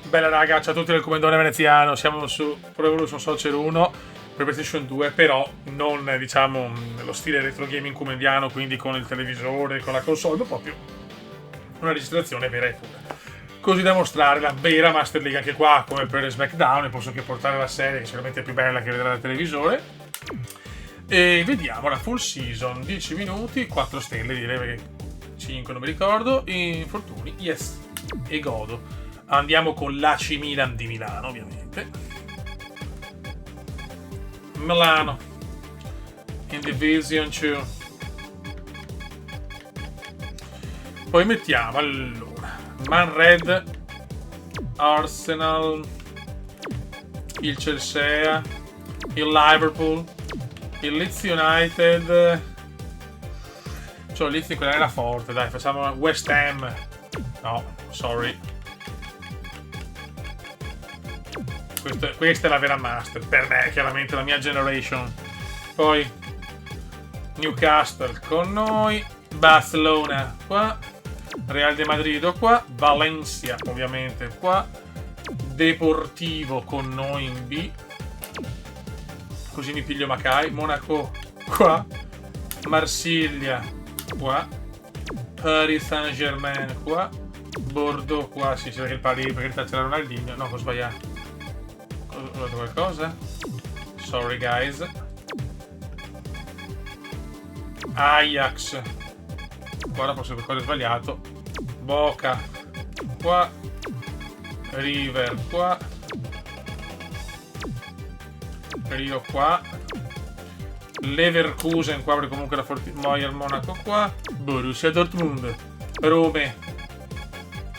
Bella raga, ciao a tutti del Comandone Veneziano, siamo su Pro Evolution Soccer 1 per PlayStation 2, però non diciamo lo stile retro gaming comendiano, quindi con il televisore, con la console, ma proprio una registrazione vera e pura. Così da mostrare la vera Master League anche qua, come per SmackDown, e posso anche portare la serie, che sicuramente è più bella che vedere dal televisore. E vediamo la full season, 10 minuti, 4 stelle direi, perché 5 non mi ricordo, infortuni, yes, e godo. Andiamo con l'AC Milan di Milano, ovviamente. Milano. In Division 2. Poi mettiamo, allora, Man Red, Arsenal, il Chelsea, il Liverpool, il Leeds United. Cioè, il Leeds quella era forte, dai, facciamo West Ham. No, sorry. Questa è la vera master per me, chiaramente la mia generation. Poi Newcastle con noi, Barcellona qua, Real de Madrid qua, Valencia ovviamente qua, Deportivo con noi in B, così mi piglio Macai, Monaco qua, Marsiglia qua, Paris Saint Germain qua, Bordeaux qua, sì, c'era che il Paris perché c'era Ronaldinho, no, ho sbagliato. Ho detto qualcosa? Sorry guys. Ajax. Qua forse qualcosa è sbagliato. Boca. Qua. River qua. Rio qua. Leverkusen qua, perché comunque la Moyer Monaco qua. Borussia Dortmund. Rome.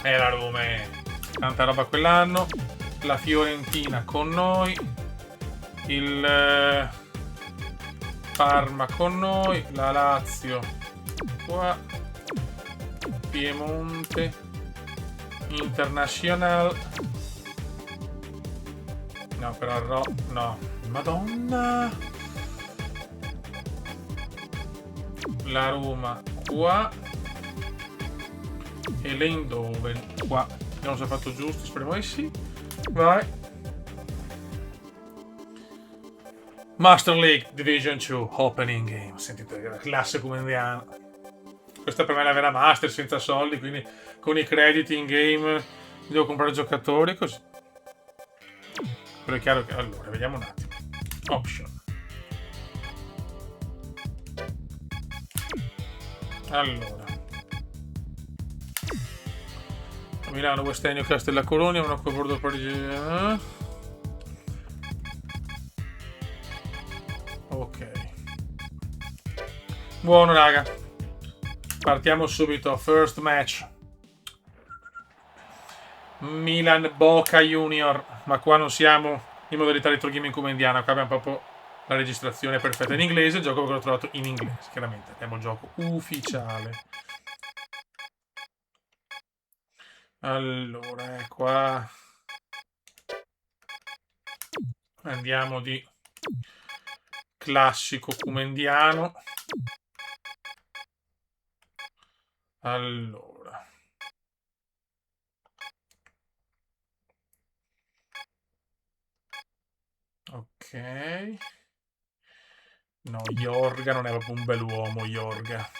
La Rome. Tanta roba quell'anno. La Fiorentina con noi, il Parma con noi, la Lazio qua, Piemonte, Internazionale, no però no, Madonna, la Roma qua e l'Eindhoven qua. Abbiamo già fatto giusto, speriamo di sì. Vai. Master League Division 2 Opening Game. Sentite la classe comendiana. Questa per me è la vera Master, senza soldi, quindi con i crediti in game devo comprare giocatori così. Però è chiaro che... Allora, vediamo un attimo. Option. Allora. Milano, West End, Newcastle, La Colonia, Monaco, Bordeaux, Parigi. Ok. Buono raga. Partiamo subito. First match. Milan Boca Junior. Ma qua non siamo in modalità retro gaming come indiana. Qua abbiamo proprio la registrazione perfetta in inglese. Il gioco che l'ho trovato in inglese. Chiaramente abbiamo il gioco ufficiale. Allora, qua andiamo di classico comendiano. Allora. Ok. No, Yorga non è proprio un bell'uomo, Yorga.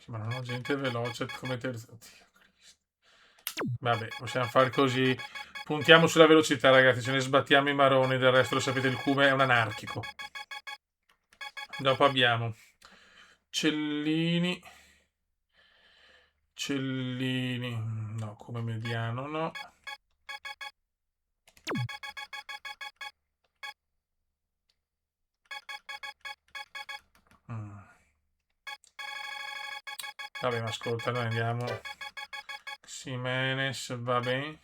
Ma non ho gente veloce come terzo. Vabbè, possiamo fare così. Puntiamo sulla velocità, ragazzi. Ce ne sbattiamo i maroni. Del resto, lo sapete, il Cume è un anarchico. Dopo abbiamo Cellini. Cellini. No, come mediano, no. Vabbè, ma ascolta, noi andiamo. Ximenes, va bene.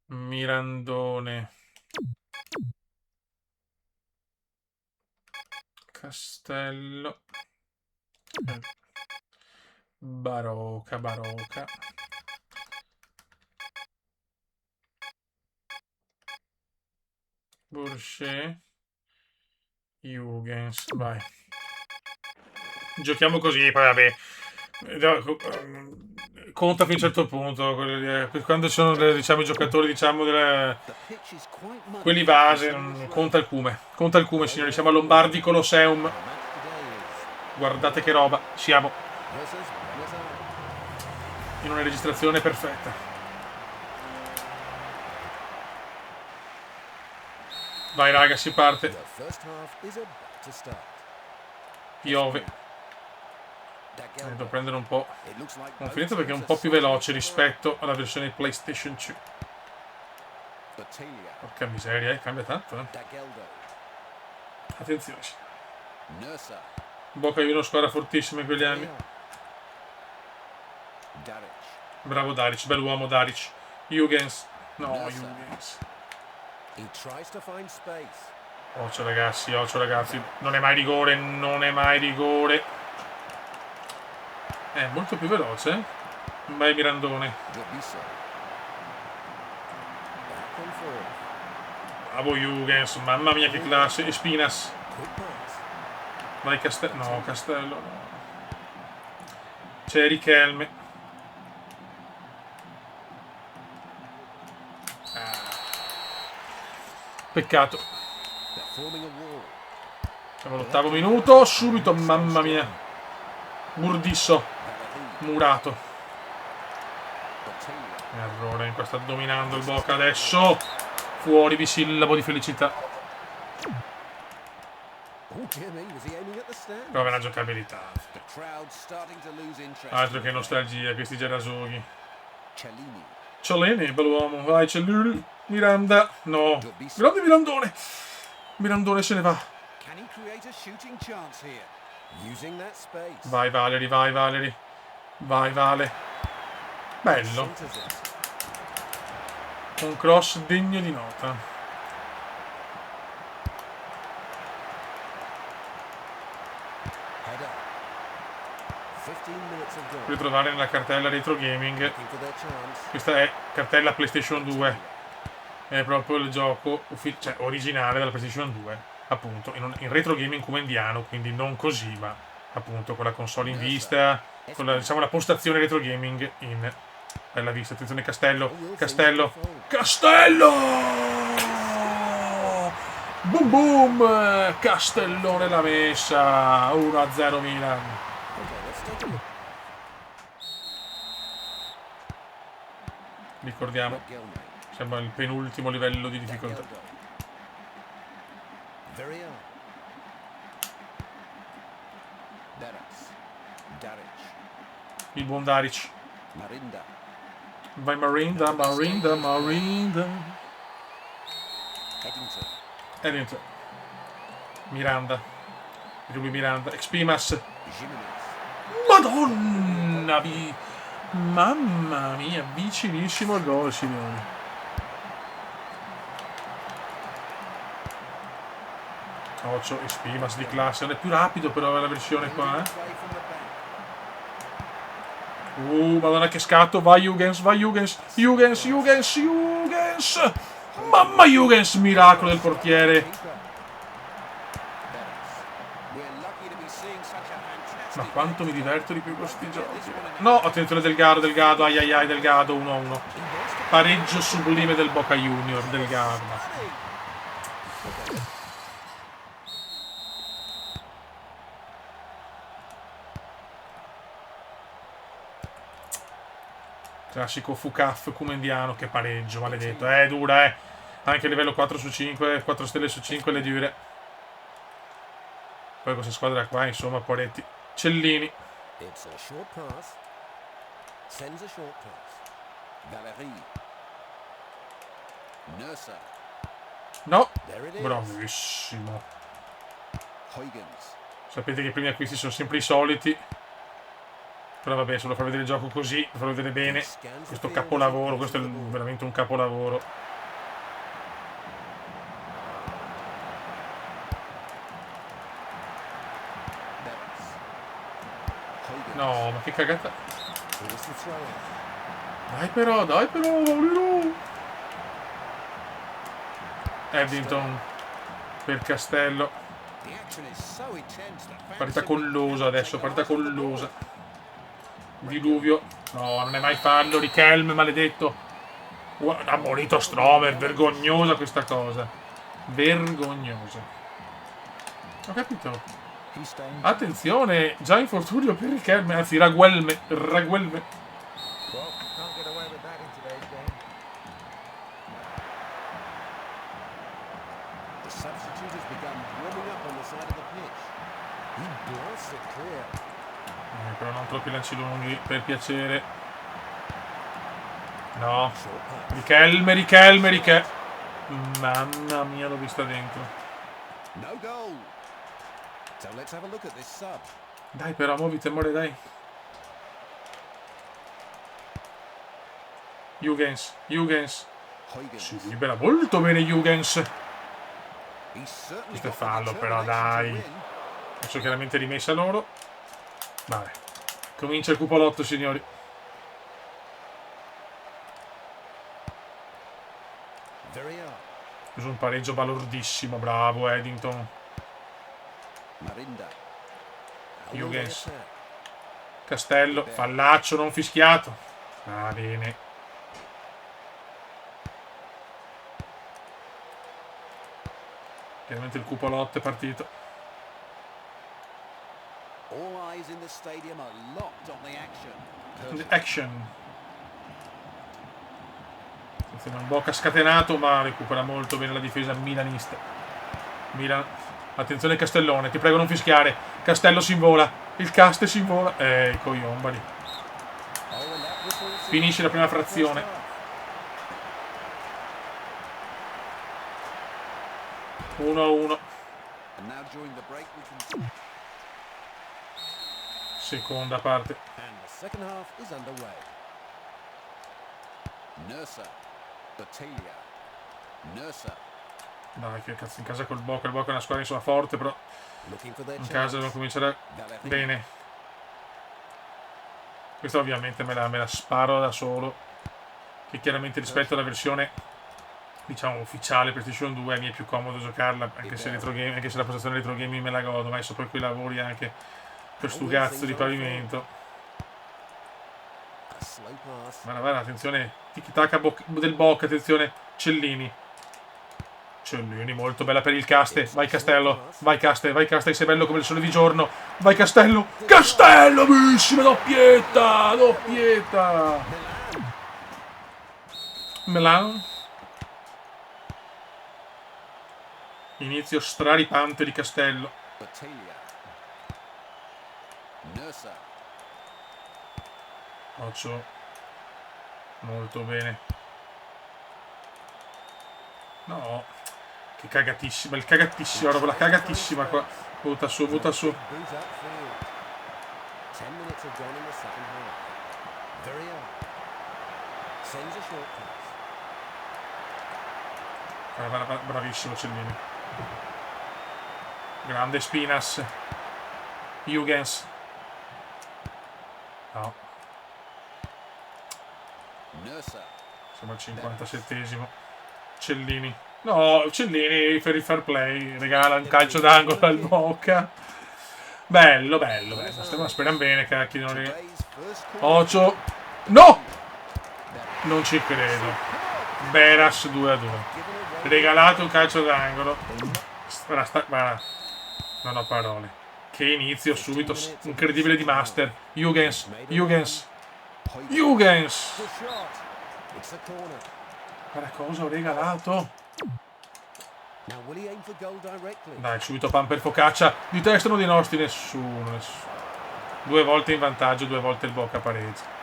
Mirandone. Castello. Barocca, Barocca. Bourget. Huygens, vai. Giochiamo così, poi vabbè. Conta fino a un certo punto. Quando sono diciamo, i giocatori, diciamo, quelli base, conta il cume. Conta il cume, signori. Siamo a Lombardi Colosseum. Guardate che roba. Siamo in una registrazione perfetta. Vai raga, si parte. Piove. Devo prendere un po'. Ho finito perché è un po' più veloce rispetto alla versione PlayStation 2. Porca miseria, cambia tanto, Attenzione. Boca Juniors, squadra fortissima in quegli anni. Bravo Daric, bell'uomo Daric. Huygens. No, Huygens. Occhio ragazzi. Non è mai rigore, non è mai rigore. È molto più veloce. Vai Mirandone. Bravo Huygens, mamma mia che classe. E Spinas. Vai Castello. No, Castello no. C'è Richelme. Peccato. Siamo all'8° minuto. Subito, mamma mia. Burdisso. Murato. Errore, sta dominando il Boca adesso. Fuori di sillabo di felicità. Prova una giocabilità. Altro che nostalgia, questi Gerasoghi. Cialini, bell'uomo. Vai, Celluri. Miranda. No. Grande Mirandone. Mirandone se ne va. Vai Valeri, vai Valeri. Vai Vale. Bello. Un cross degno di nota. Ritrovare nella cartella retro gaming. Questa è cartella PlayStation 2. È proprio il gioco originale della PlayStation 2. Appunto, in retro gaming come indiano, quindi non così, ma appunto con la console in vista, con la, diciamo, la postazione retro gaming in bella vista. Attenzione Castello. Boom boom. Castellone l'ha messa. 1-0 Milan. Ricordiamo, siamo al penultimo livello di difficoltà. Il buon Daric. Vai Marinda. Eddington. Miranda. Expimas. Madonna mamma mia, vicinissimo al gol, signori. Occhio, Expimas di classe. Non è più rapido però la versione qua, Madonna che scatto. Vai Huygens. Mamma Huygens, miracolo del portiere. Ma quanto mi diverto di più questi giochi. No, attenzione Delgado, ai Delgado, 1-1. Pareggio sublime del Boca Junior, Delgado. Classico Fucaf Cumendiano, che pareggio, maledetto. Dura, Anche a livello 4 su 5, 4 stelle su 5 le dure. Poi questa squadra qua, insomma, poretti. Cellini. No, bravissimo. Sapete che i primi acquisti sono sempre i soliti. Però vabbè, solo far vedere il gioco così, per far vedere bene questo capolavoro. Questo è veramente un capolavoro. No, ma che cagata. Dai però, Eddington per Castello. Partita collosa adesso, partita collosa. Diluvio. No, non è mai fallo. Richelme, maledetto. Ha morito Stromer. Vergognosa questa cosa. Vergognosa. Ho capito. Attenzione, già infortunio per Richelme. Anzi, Raguelme. Però non troppi lanci lunghi, per piacere. No. Richelme. Mamma mia, l'ho vista dentro. Dai però, muoviti amore, dai. Huygens. Si libera molto bene Huygens. Questo è fallo però, dai. Adesso chiaramente rimessa loro. Vabbè. Comincia il cupolotto, signori. Uso un pareggio balordissimo. Bravo Eddington. Huygens. Castello. Fallaccio non fischiato. Ah, bene. Chiaramente il cupolotto è partito. Action. Un Boca scatenato, ma recupera molto bene la difesa milanista. Milan. Attenzione Castellone, ti prego non fischiare. Castello si invola. Il Caste si invola. I cogliombari. Finisce la prima frazione. 1-1. Seconda parte. Dai, che cazzo, in casa col Boca. Il Boca è una squadra insomma forte, però in casa devono cominciare bene. Questa ovviamente me la sparo da solo, che chiaramente rispetto alla versione diciamo ufficiale PlayStation 2 mi è più comodo giocarla, anche se la postazione retro gaming me la godo, ma adesso poi quei lavori anche per stu cazzo di pavimento. Guarda, attenzione, tiki-taka del Boca, attenzione, Cellini, molto bella per il Caste, vai Castello, vai Caste, sei bello come il sole di giorno, vai Castello, bellissima, doppietta, Melan, inizio straripante di Castello, Occhio, molto bene. No, che cagatissima, roba, la cagatissima qua. Butta su. Bravissimo Cellini. Grande Spinas. Huygens. No. Siamo al 57esimo. Cellini. No, Cellini per il fair play. Regala un calcio d'angolo al Boca. Bello. Speriamo bene, cacchio. Ocio. No! Non ci credo. Beras 2-2. Regalato un calcio d'angolo. Guarda. Non ho parole. Che inizio subito incredibile di Master. Huygens. Guarda cosa ho regalato. Dai, subito pan per focaccia. Di testa o di nostri? Nessuno. 2 volte in vantaggio, 2 volte il Boca pareggia.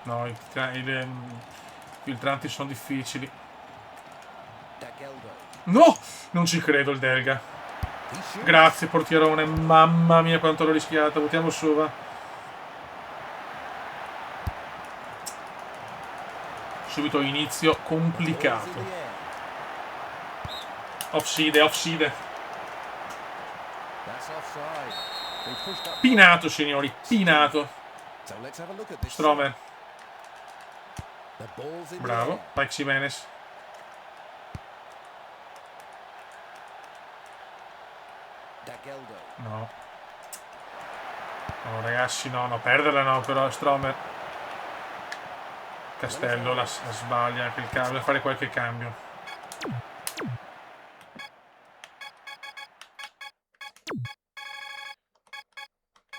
No, i filtranti sono difficili. No! Non ci credo il Delga. Grazie portierone. Mamma mia quanto l'ho rischiata. Buttiamo su, va. Subito inizio complicato. Offside. Pinato, signori. Pinato. Stromer. Bravo. Vai Ximenez. No. No, ragazzi, no, perderla no, però Stromer. Castello la sbaglia anche il cambio, deve fare qualche cambio.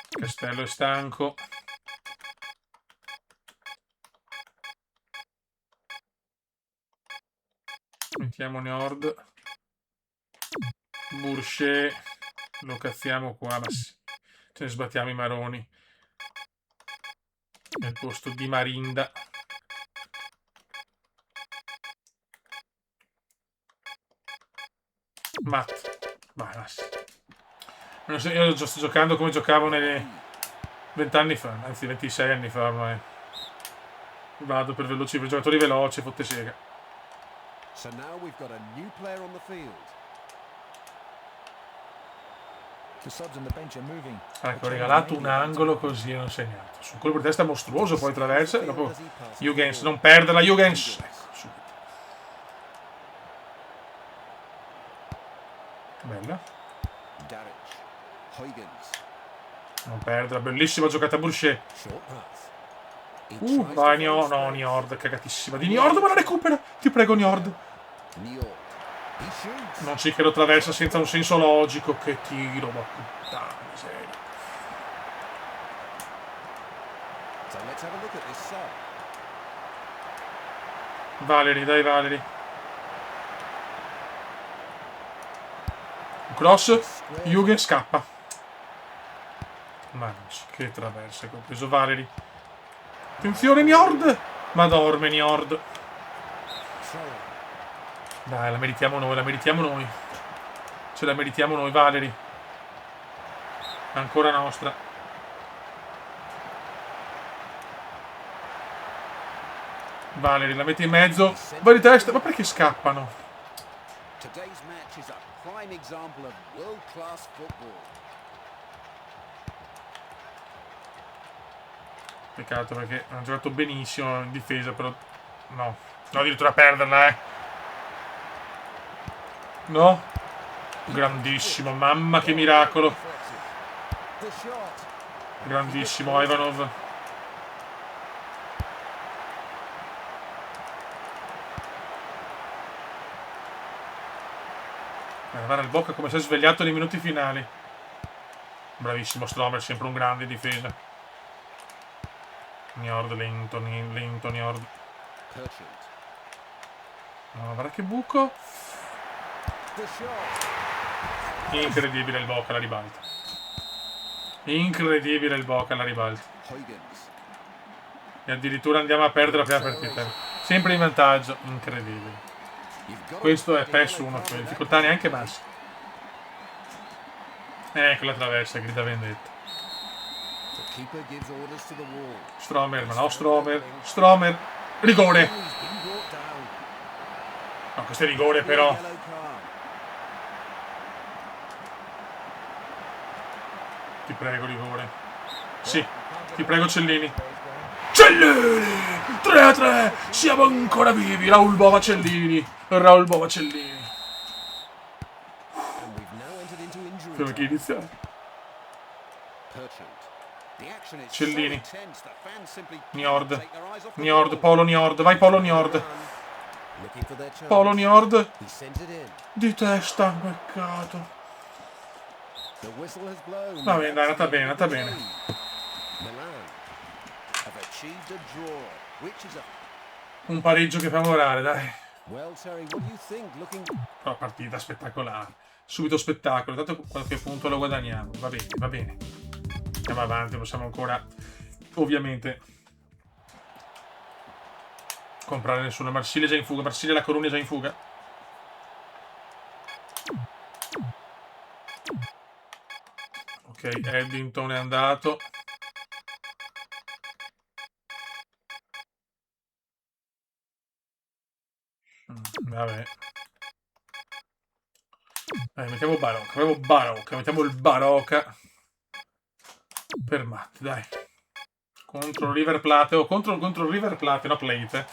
Castello è stanco. Mettiamo Nord. Boucher. Lo cazziamo qua, ma sì. Ce ne sbattiamo i maroni. Nel posto di Marinda. Matt. Vai, sì. Io sto giocando come giocavo nei 20 anni fa, anzi 26 anni fa ormai. Vado per veloci, per giocatori veloci, fotte sega. So now we've got a new player on the field. Ecco, ho regalato un angolo così e non segnato. Su colpo di testa mostruoso, poi traversa e dopo Huygens, non perderla Huygens. Ecco, subito. Bella. Non perderla, bellissima giocata Boucher. Vai Niord, cagatissima di Niord, ma la recupera. Ti prego Niord. Non sì che lo attraversa senza un senso logico. Che tiro, ma puttana miseria. Valery, dai Valery. Cross. Huygens scappa. Ma non so che traversa che ho preso Valery. Attenzione Niord. Ma dorme Niord. Dai, la meritiamo noi, la meritiamo noi. Ce la meritiamo noi, Valery. Ancora nostra. Valery, la mette in mezzo. Va di testa, ma perché scappano? Peccato perché hanno giocato benissimo in difesa, però no. No, addirittura perderla, No? Grandissimo, mamma che miracolo. Grandissimo Ivanov. Guarda il Bocca come si è svegliato nei minuti finali. Bravissimo Stromer, sempre un grande in difesa. Niord lento, Niord. No, guarda che buco. Incredibile il Boca alla ribalta. Incredibile il Boca alla ribalta. E addirittura andiamo a perdere la prima partita. Sempre in vantaggio. Incredibile. Questo è PES 1, con difficoltà neanche bassa. Ecco la traversa, grida vendetta. Stromer, ma no, Stromer. Rigore. No, questo è rigore però. Ti prego, rigore. Sì, ti prego Cellini. Cellini! 3-3! Siamo ancora vivi! Raul Bova Cellini! Raul Bova Cellini! Prima che iniziare. Cellini. Niord, Polo Niord. Vai Polo Niord. Polo Niord. Di testa, peccato. Va bene, dai, è andata bene, è andata bene. Un pareggio che fa morale, dai. Però partita spettacolare. Subito spettacolo, tanto qualche punto lo guadagniamo. Va bene, va bene. Andiamo avanti, possiamo ancora, ovviamente, comprare nessuno. Marsiglia è già in fuga, Marsiglia e la Corona è già in fuga. Ok, Eddington è andato. Vabbè. Mettiamo Barocca, mettiamo il Barocca per Matt, dai. contro River Plate, o contro River Plate, no Plate.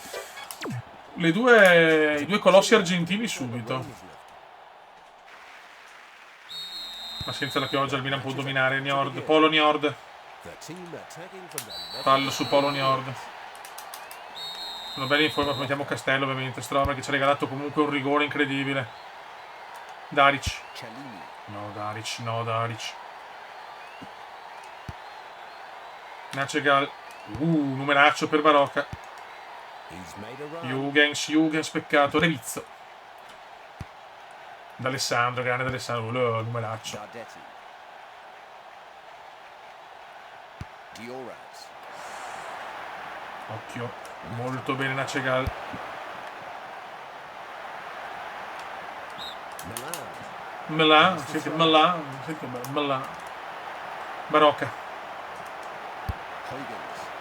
I due colossi argentini subito. Ma senza la pioggia il Milan può dominare. Niord, Polo Niord. Fallo su Polo Niord. Sono belli in forma, mettiamo Castello ovviamente. Stroma che ci ha regalato comunque un rigore incredibile. Daric. No Daric, no Daric. Nacegal. Numeraccio per Barocca. Jürgens, peccato. Revizzo. D'Alessandro, grande D'Alessandro. Numeraccio. Occhio. Molto bene Nacegal. Melan. Senti Melan. Barocca.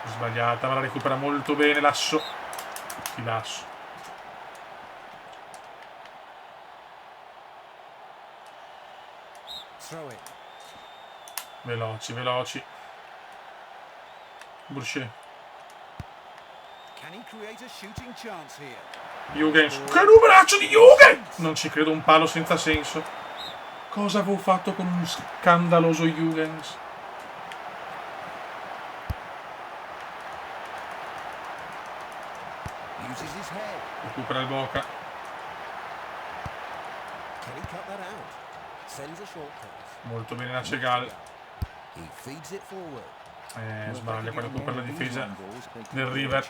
Sbagliata, ma la recupera molto bene. Lasso. Ti lascio. Veloci. Boucher. Jürgens. Che numeraccio di Jürgens! Non ci credo, un palo senza senso. Cosa avevo fatto con un scandaloso Jürgens? Recupera il Boca. Molto bene Nacegal. Sbaglia quando recupera la difesa del River.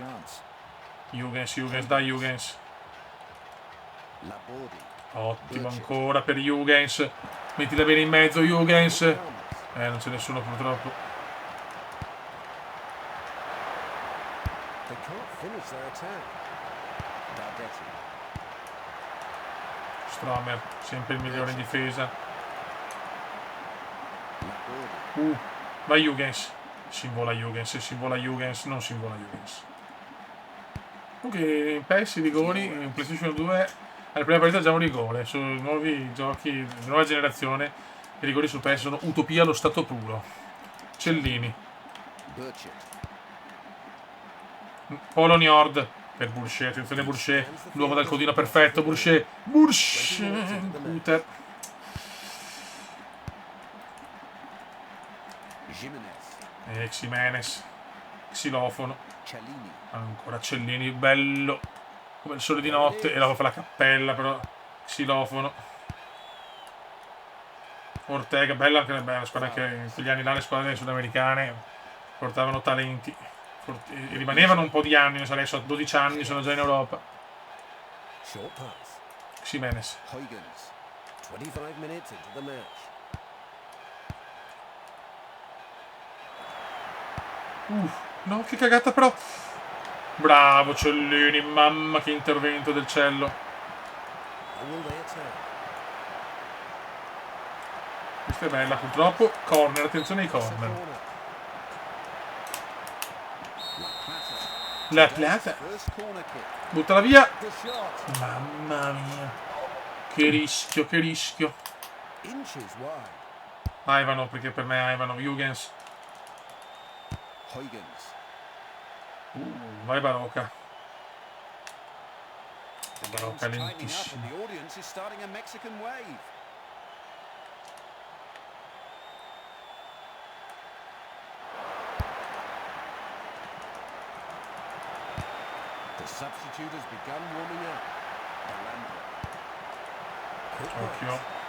Jürgens, dai Jürgens. Ottimo ancora per Jürgens. Mettila bene in mezzo Jürgens. Non c'è nessuno purtroppo. Stromer, sempre il migliore in difesa. Vai Jürgens. Si invola Jürgens, non si invola Jürgens. Comunque in PES i rigori in PlayStation 2 alla prima partita già un rigore. Sui nuovi giochi di nuova generazione i rigori su PES sono utopia allo stato puro. Cellini. Polo Niord per Boucher, attenzione Boucher, l'uomo dal codino perfetto, Boucher, Cutter. Ximenes, Xilofono, ancora Cellini, bello, come il sole di notte, e la fa la cappella però, Xilofono. Ortega, bella anche la squadra, anche in quegli anni là le squadre sudamericane portavano talenti. Rimanevano un po' di anni, adesso a 12 anni sono già in Europa. Ximenes. No, che cagata però. Bravo Cellini, mamma che intervento del cielo. Questa è bella, purtroppo. Corner, attenzione ai corner. La Plata. Buttala via. Mamma mia. Che rischio. Ivano, perché per me Ivano. Jürgens. Vai Barocca. Barocca lentissimo. Occhio.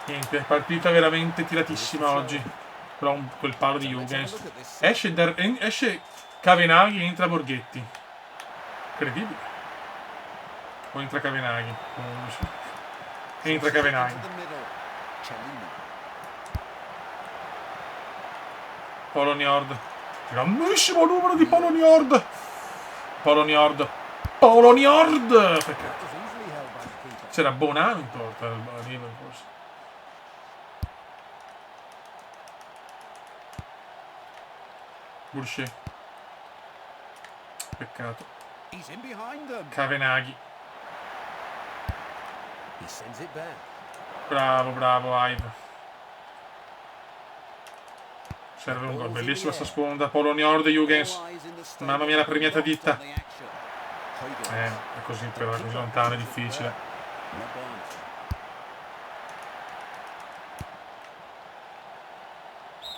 Niente, partita veramente tiratissima oggi. Però quel palo di Jürgens. Esce Cavenaghi e entra Borghetti. Incredibile. O entra Cavenaghi. Entra Cavenaghi. Polo Niord. Grandissimo numero di Polo Niord. Polo Niord. Perché c'era Bonano in porta al River forse. Boucher. Peccato. Cavenaghi. Bravo, bravo, Ive. Serve un gol. Bellissima sta sponda. Polo Njord, Jürgens. Mamma mia, la premiata ditta. È così, però è così lontano, è difficile.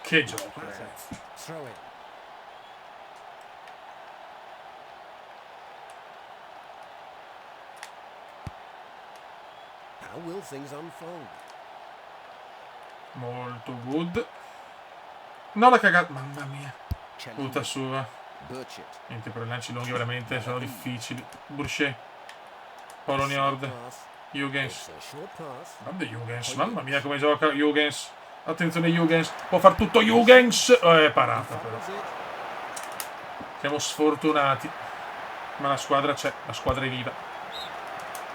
Che gioco, ragazzi. How will things unfold? Molto good. No, la cagata. Mamma mia. Butta su, va. Burchett. Niente, per i lanci lunghi veramente sono difficili. Boucher. Polo Njord. Jürgens. It's a short pass. Grande Jürgens. Mamma mia come gioca Jürgens. Attenzione Jürgens. Può far tutto Jürgens. Parata però. Follows it. Siamo sfortunati. Ma la squadra c'è. La squadra è viva.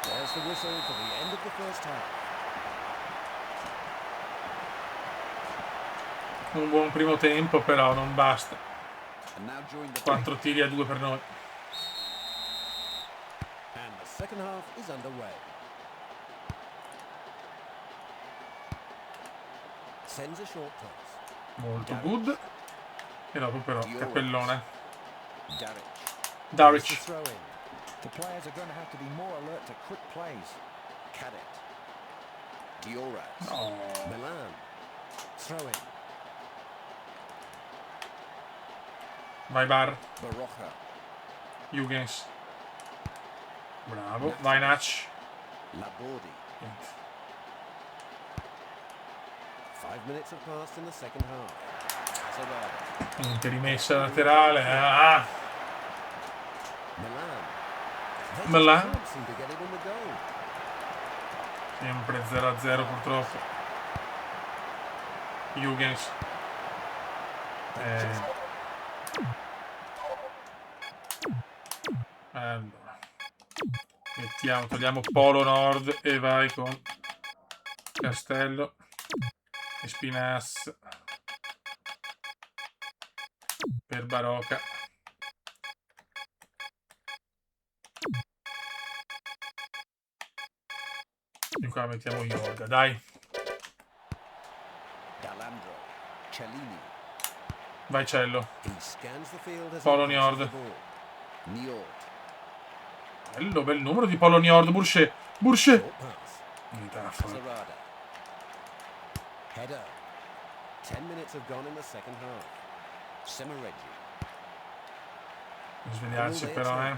There's the whistle for the end of the first half. Un buon primo tempo però non basta. And now join the 4 tiri a 2 per noi. And the second half is underway. Sends a short pass. Molto good. E dopo però cappellone. Darich. Daric. Throw in. The players are going to have to be more alert to quick plays. Cadet. Dioras. No. Milan. Throw in. Vai Bar. Baroja. Jürgens. Bravo. Vai Nach. Laborde. Niente. 5 minutes have passed in the second half. Hazard. Niente, rimessa laterale. Ah. Milan. They Milan. just can't seem to get it in the goal. Sempre 0-0 purtroppo. Jürgens. Allora. Mettiamo, togliamo Polo Nord e vai con Castello. E Spinas. Per Barocca. Di qua mettiamo Yoga, dai. Dalandro. Cellini. Vai Cello. He scans the field as Polo he passes Njord. the ball. Njord. Bello, bel numero di Polo Njord. Boucher. Boucher. Short pass. Metafora. Zarada. Header. 10 minutes have gone in the second half. Semereggi. Non svegliarsi però, eh.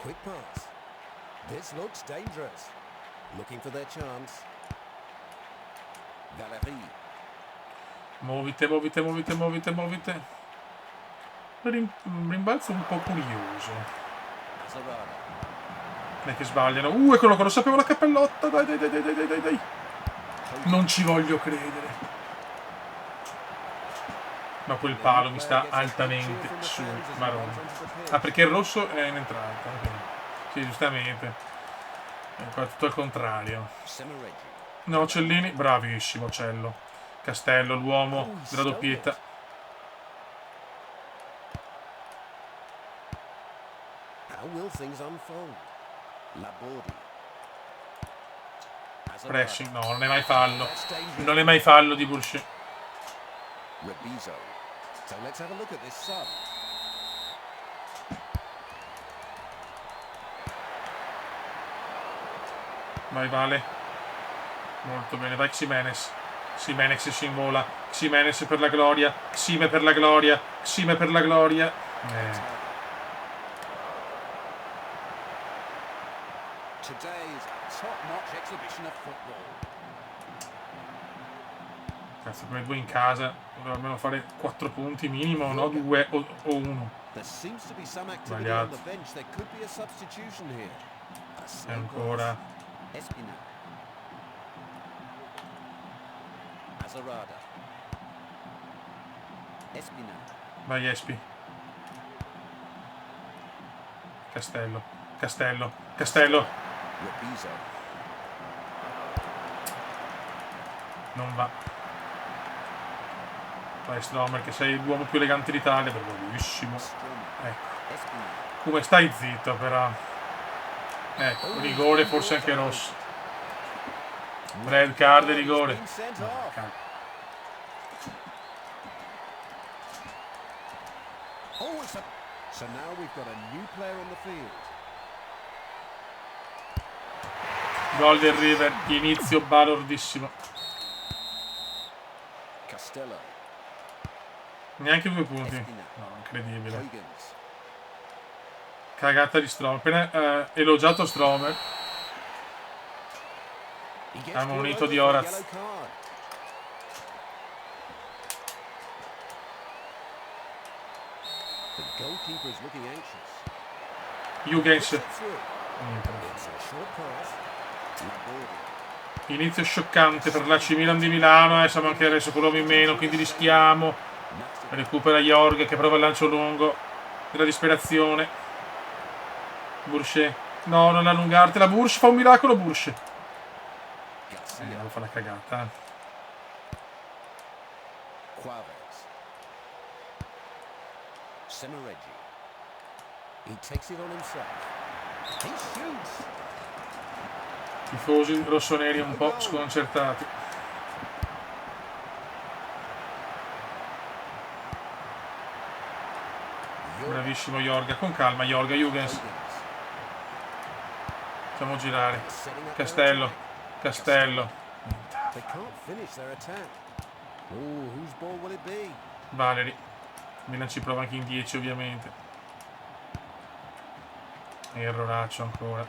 Quick pass. This looks dangerous. Looking for their chance. Valerie. Muovite, muovite, muovite, muovite, muovite. Rimbalzo un po' curioso. Zarada. Non è che sbagliano. Eccolo qua, lo sapevo la cappellotta. Dai, dai, dai, dai, dai, dai, dai. Non ci voglio credere. Ma quel palo mi sta altamente sul marrone. Ah, perché il rosso è in entrata. Ok. Sì, giustamente. Qua è tutto al contrario. Semereggi. No, Cellini. Bravissimo, Cello. Castello, l'uomo della doppietta. How will things unfold? Laborde. Hazard. Pressing. No, non è mai fallo. That's dangerous. Non è mai fallo di Boucher. Rebizo. So let's have a look at this sub. Vai Vale. Molto bene, vai Ximenes. Ximenes si invola. Ximenes per la gloria. Xime per la gloria. Xime per la gloria. Today's top-notch exhibition of football. Cazzo, come 2 in casa. Dovremmo almeno fare 4 punti minimo, no? 2 o 1. There seems to be some activity on Sbagliato. the bench. There could be a substitution here. A E slow ancora. pass. Espina. Hazarada. Espina. Vai Espi. Castello. Castello. Castello. Rebizo. Non va. Vai Stromer che sei l'uomo più elegante d'Italia. Bravissimo. Stromer. Ecco. Espina. Come stai zitto però. Ecco, rigore forse anche rosso. Red card e rigore. Been sent off. Oh, it's a... So now we've got a new player on the field. Golden River, inizio balordissimo. Costello. Neanche 2 punti. Espina. No, incredibile. Huygens. Cagata di Stromer. Appena elogiato Stromer. He gets Ammonito called di over for a Horaz. yellow card. The goalkeeper is looking anxious. Huygens. Puts it through. It's a short pass. Good ball. Inizio scioccante per l'AC Milan di Milano. Siamo anche adesso con l'uomo in meno, quindi rischiamo. Recupera Jorg che prova il lancio lungo. Della disperazione. Bursche. No, non allungartela. Bursche fa un miracolo. Bursche. Garcia. Devo fare la cagata. Quaves. Semereggi. He takes it on himself. He shoots. Tifosi rossoneri un po' sconcertati. Bravissimo Jorga. Con calma Jorga. Huygens. Facciamo girare. Castello. Castello. They can't finish their attack. Oh, whose ball will it be? Valeri. Milan ci prova anche in 10 ovviamente. Erroraccio ancora.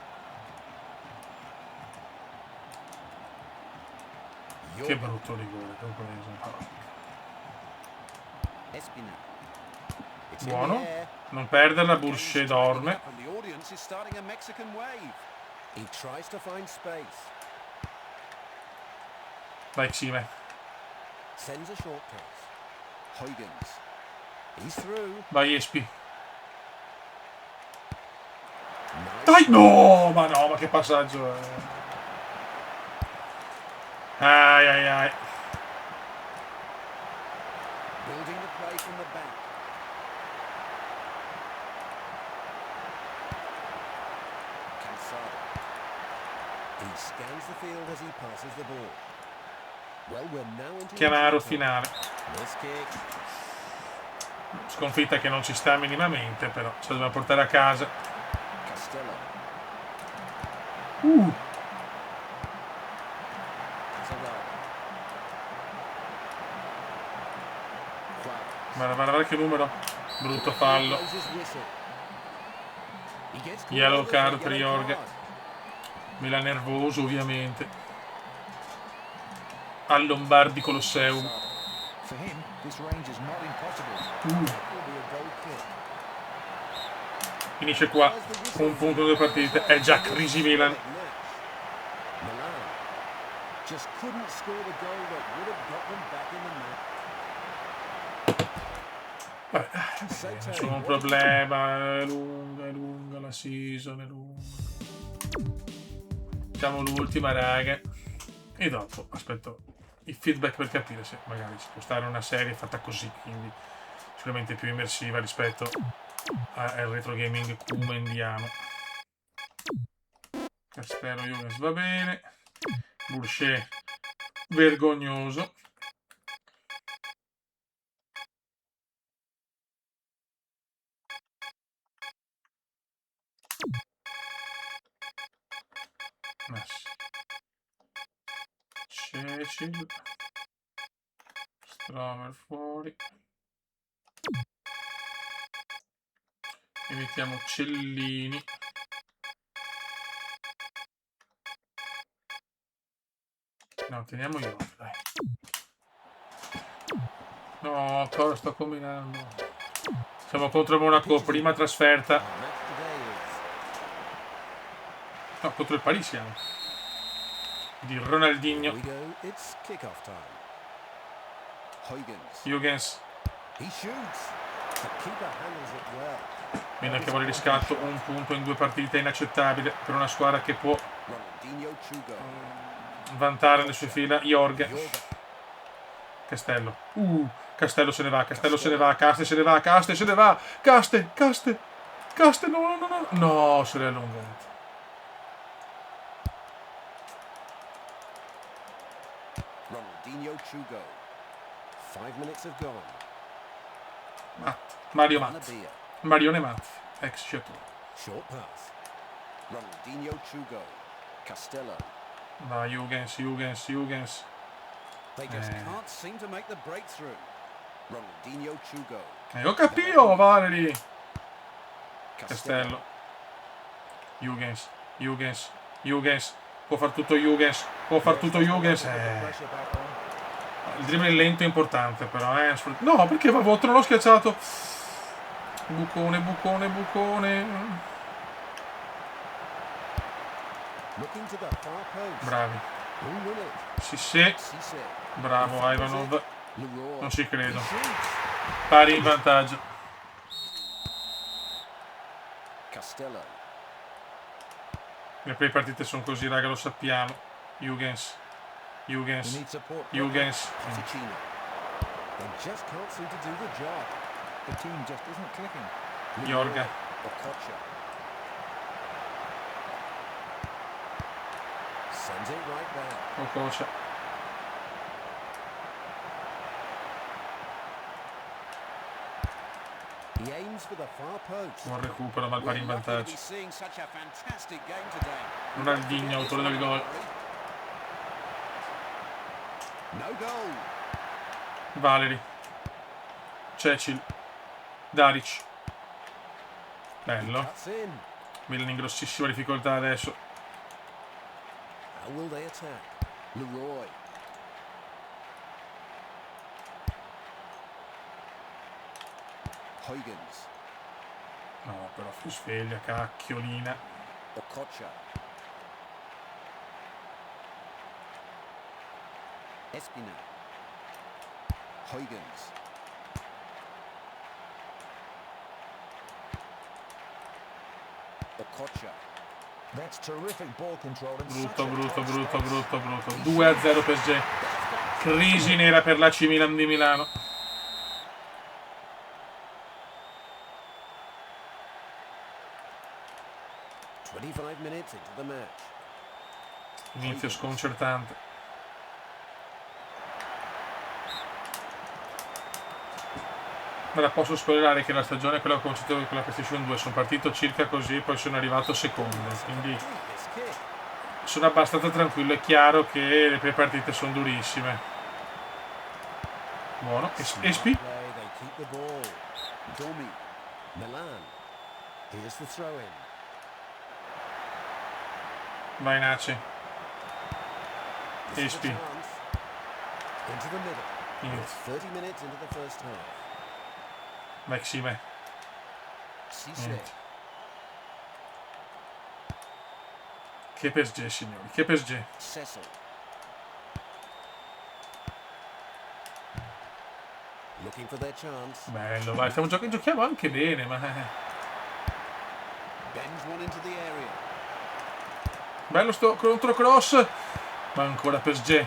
Che brutto rigore che ho preso. Espina. It's in Buono. the air. Non perderla, Bursche dorme. And the audience is starting a Mexican wave. He tries to find space. Vai Xime. Sends a short pass. Huygens. He's through. Vai Espi. Nice. Dai! No! Ma no, ma che passaggio è. Ai ai ai. Building the play from the back. Cansado. He scans the field as he passes the ball. Well, we're now into Chiamaro injury time. finale. Miss kick. Sconfitta che non ci sta minimamente, però ce la dobbiamo portare a casa. Costello. Zagallo. Quaves. Guarda che numero. Brutto fallo. Blows his whistle. He gets called Yellow over for a card per yellow Jorge. card. Milan nervoso ovviamente. Al Lombardi Colosseum. For him, this range is not impossible. That will be a goal kick. Finisce qua. Un punto in 2 partite. È già crisi Milan. Milan just couldn't score the goal that would have got them back in the match. Vabbè, nessun problema. È lunga la season, è lunga. Facciamo l'ultima, raga. E dopo aspetto il feedback per capire se magari ci può stare una serie fatta così, quindi sicuramente più immersiva rispetto al retro gaming come andiamo. Castello Jonas va bene. Bursche vergognoso. Cecil. Stromer fuori. E mettiamo Cellini. No, teniamo io, dai. No, cosa sto combinando? Siamo contro Monaco, prima trasferta. Match today is No, contro il Paris siamo. Di Here Ronaldinho. we go. It's kickoff time. Huygens. Huygens. He shoots. The keeper handles it well. Milan che vuole riscatto, un punto in 2 partite, inaccettabile per una squadra che può Ronaldinho Chugo. vantare le sue fila. Jorg. Jorge. Castello. Castello se ne va, Castello se ne va, Caste se ne va, Caste se ne va. Caste, no. No, se l'è allungato. Ronaldinho Chugo. 5 minutes have gone. Mario Matt. Anabia. Marione Matt, ex Sciatore. Short pass. Ronaldinho Chugo. Castello. Vai, Jürgens. They just can't seem to make the breakthrough. Ronaldinho Chugo. Ho capito, Valeri. Castello. Jürgens. Può far tutto Jürgens. Il dribbling lento è importante, però, No, perché va vuoto, non l'ho schiacciato. Bucone. Looking to the far post. Bravi. Who will it? Sì. Cisse. Bravo, Ivanov. Leroy. Non ci credo. He shoots. Pari in vantaggio. Castello. Le prime partite sono così, raga, lo sappiamo. Jürgens. He needs support. Jürgens. Ticino. They just can't seem to do the job. The team just isn't clicking. Jorga. Okocha. Sends it right back. Okocha. He aims for the far post. Buon recupero, ma il pari in We're lucky to vantaggio. be seeing such a fantastic game today. Ronaldinho, autore del gol. No goal. Valeri. Cecil. Daric. Bello. Cuts in. Milan in grossissima difficoltà adesso. How will they attack? Leroy. Huygens. No, però fu sveglia, cacchiolina. Okocha. Espina. Huygens. Okocha. That's terrific ball control. And Brutto. such a tough space. 2-0 PSG. Crisi nera per l'AC Milan di Milano. Minutes into the match. Inizio sconcertante. Ora posso spoilerare che la stagione quella che ho cominciato con la PlayStation 2 sono partito circa così, poi sono arrivato secondo, quindi sono abbastanza tranquillo. È chiaro che le prime partite sono durissime. Buono. Espi. They keep the ball. Domi. Milan. Here's the throw in. Vai Nace. This is a Espi. chance. Into the middle. Inizio. It's 30 minutes into the first half. Maxime. Cisse. Che PSG, signori. Che PSG. Cecil. Looking for their chance. Bello, vai. Giochiamo anche bene, ma... Bends one into the area. Bello sto controcross. Ma ancora PSG.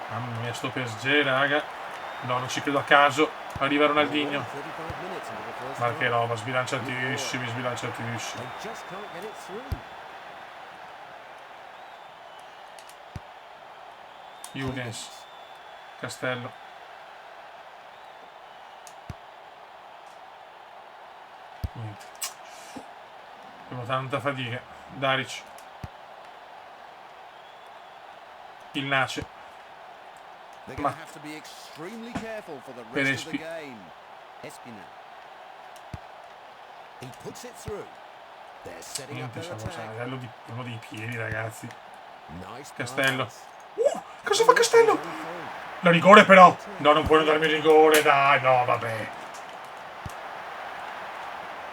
Mamma mia, sto PSG, raga. No, non ci credo a caso. Arriva Ronaldinho. 35 minutes into the first Ma half. che roba, sbilanciatissimi. They just can't get it through. Jürgens. Castello. Niente. Abbiamo tanta fatica. Daric. Il Nace. They're going to have to be extremely careful for the Per rest of the Espi. game. Espina. He puts it through. They're setting up Niente, their siamo a attack. livello di uno dei piedi, ragazzi. Nice Castello. pass. Cosa fa Castello? La rigore però. No, non puoi non darmi il rigore, dai. No, vabbè.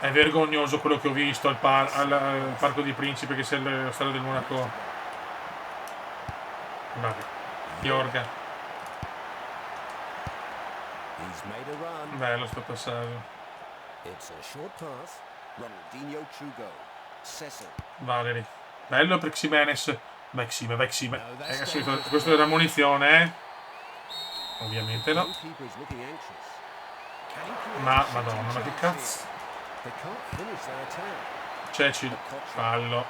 È vergognoso quello che ho visto al Parco di Principe, che sia lo stadio del Monaco. Vabbè. Jorga. He's made a run. Bello sto passaggio. It's a short pass. Ronaldinho Chugo. Cecil. Valeri. Bello per Ximenes. Maxime. Questo era munizione, eh? Ovviamente no. Goalkeeper is looking anxious. Can he create Ma, shooting madonna, ma che chances? cazzo. They can't finish their attack. Cecil. Fallo.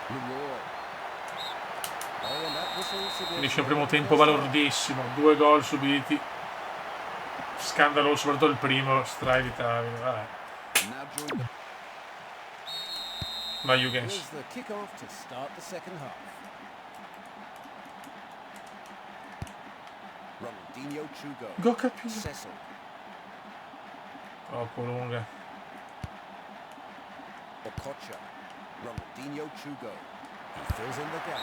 Leroy. Oh, and that Finisce il primo tempo balordissimo, 2 gol subiti. Scandaloso, soprattutto il primo, straevitabile. Vabbè. Vai Jürgens. Here's the kick-off to start the second half. Ronaldinho Chugo. Go capito. Cecil. Troppo lunga. Okocha. Ronaldinho Chugo. He fills in the gap.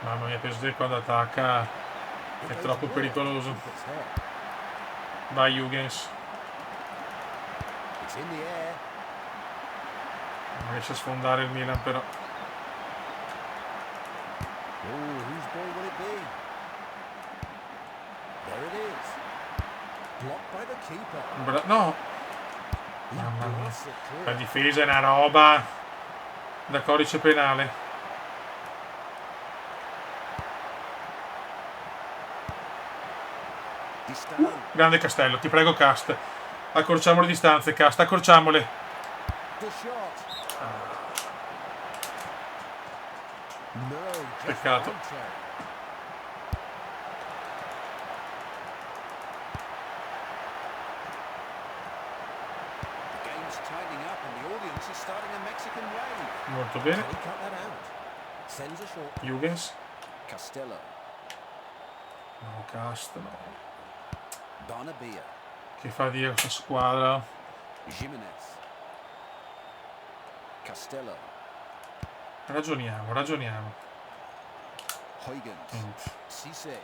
Mamma mia, PSG quando attacca è troppo pericoloso. Vai Jürgens. It's in the air. Non riesce a sfondare il Milan però. Oh, whose ball will it be? There it is. Blocked by the keeper. No! He Mamma mia. blasts it La clear. difesa è una roba da codice penale. Di Stefano. Grande Castello, ti prego Cast. Accorciamo le distanze, Cast, accorciamole. The shot. No, just Peccato. Monte. The game's tightening up and the audience is starting a Mexican wave. Molto bene. Can he cut that out? Sends a short. Jürgens. Castello. No, Cast, no. Barnabia. Che fa dire questa squadra? Jimenez. Castello. Ragioniamo. Huygens. Niente. Cisse.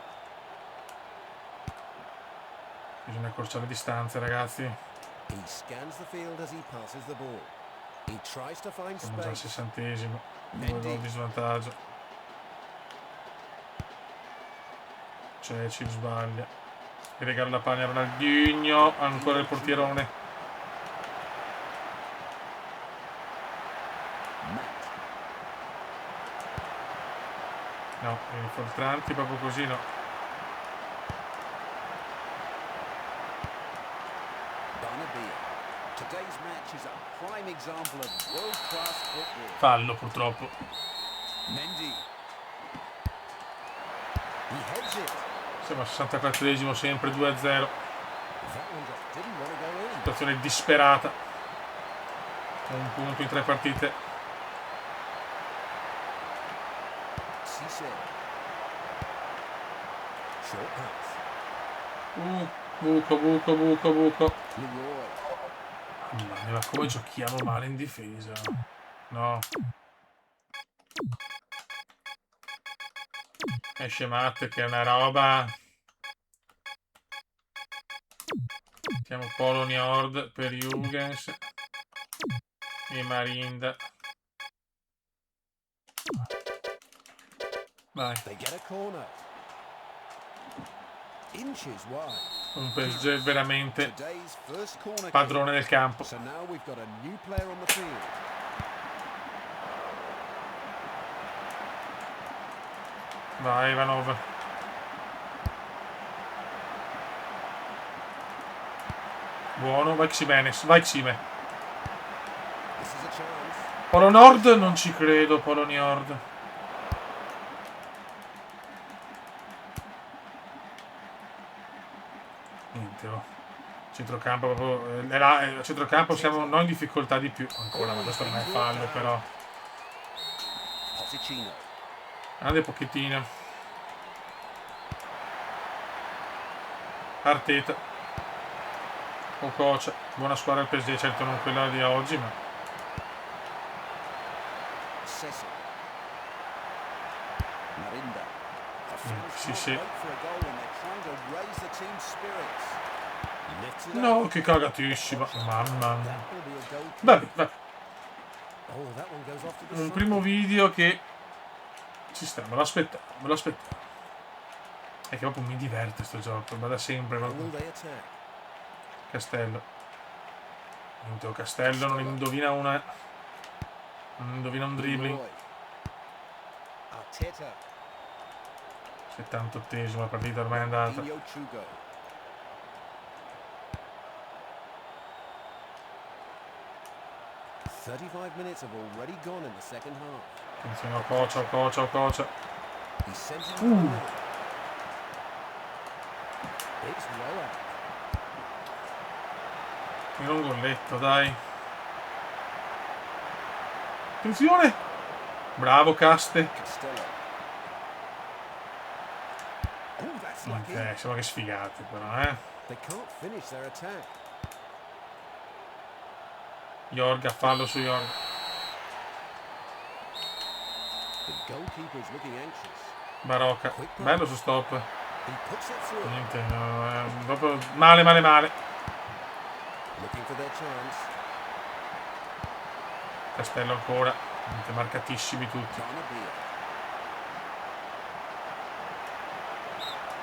Bisogna accorciare le distanze, ragazzi. He scans the field as he passes the ball. He tries to find Siamo già al space. 60esimo. 2 Mendy. gol di svantaggio. Ceci sbaglia. E regala la palla a Ronaldinho. Ancora il portierone. Matt. No, infiltranti proprio così no. Barnabia. Today's match is a prime example of world-class football. Fallo purtroppo. Mendy. He heads it. Siamo al 64esimo, sempre 2-0. That one just didn't want to go in. Situazione disperata. Un punto in 3 partite. Cisse. Short pass. Buco. Leroy. Mamma mia, ma come giochiamo male in difesa. No. Esce Matt che è una roba. Mettiamo Poloniord per Jürgens e Marinda. Vai. They get a corner. Inches wide. Un PSG veramente Today's first corner kick. padrone del campo. So now we've got a new player on the field. Vai Ivanov. Buono, vai Ximenes, vai Xime. This is a chance. Polonord, non ci credo, Poloniord. Niente, oh. Centrocampo proprio. A centrocampo siamo noi in difficoltà di più. Ancora, ma questo non è fallo però. Posicino. Grande pochettino. Arteta. Okocha. Buona squadra del PSG, certo non quella di oggi, ma Cecil. Marinda. The fans sì, can't sì. wait for a goal and they're trying to raise the team's spirits. Lifts it up. no, che cagatissima. Mamma mia. That will be a goal. Vabbè. Oh, that one goes off to the Un side. primo video che ci sta, me lo aspettavo. È che proprio mi diverte sto gioco, ma da sempre How will proprio. they attack? Castello. Niente, Castello non indovina una. Non indovina un dribbling. Leroy. Arteta. 78esimo, la partita ormai è andata. Ronaldinho Chugo. "35 minutes have already gone in the second half. Attenzione, Okocha. He's sent it forward. It's well out. Era un golletto, dai. Attenzione! Bravo, Caste. Costello. Oh, that's lucky. Ok, sembra che sfigate però, They can't finish their attack. Jorga, fallo su Jorga. The goalkeeper's looking anxious. Barocca. Bello su stop. He puts it through. Niente, no, proprio male, male, male. Looking for their chance. Castello ancora. Niente, marcatissimi tutti. Barnabia.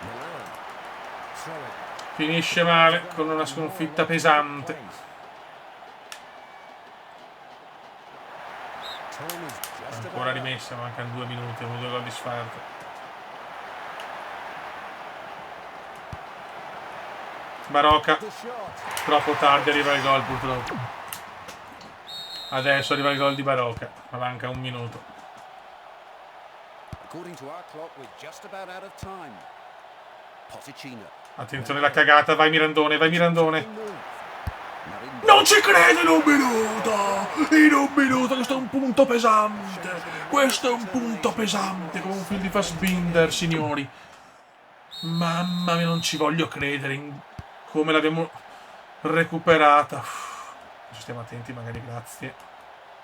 Milan. Throw it. Finisce male con una sconfitta pesante. Time is just Ancora about up. rimessa, mancano 2 minuti, 1-2 gol di sfarto. Barocca, The shot. troppo tardi arriva il gol purtroppo. Adesso arriva il gol di Barocca, ma manca 1 minuto. According to our clock, we're just about out of time. Posticino. Attenzione alla cagata, vai Mirandone, vai Mirandone. Marin- Non ci credo in un minuto! In un minuto, questo è un punto pesante! Questo è un punto pesante, come un film di Fassbinder, signori. Mamma mia, non ci voglio credere in come l'abbiamo recuperata. Uff, ci stiamo attenti, magari, grazie.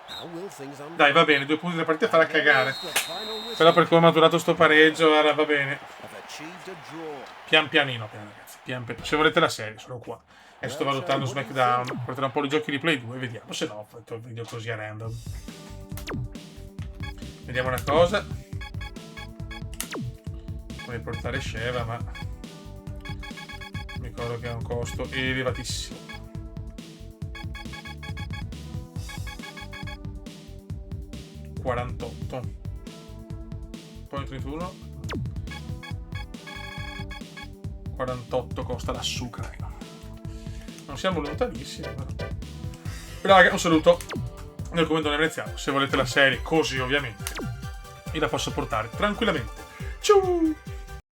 How will things unfold? Dai, va bene, 2 punti da partita farà cagare. There's the final whistle. Però per come ha maturato sto pareggio, ora va bene. Have achieved a draw. Pian pianino, ragazzi. Pian pianino. Se volete la serie, sono qua. E sto valutando SmackDown. Porterò un po' di giochi di Play 2, vediamo. Se no, ho fatto il video così a random. Vediamo una cosa. Puoi portare Sheva, ma mi ricordo che ha un costo elevatissimo. $48. Poi 31. 48 costa la Sucraina. Non siamo lontanissimi, però. Raga, un saluto nel commentone veneziano. Se volete la serie così, ovviamente, vi la posso portare tranquillamente. Ciao!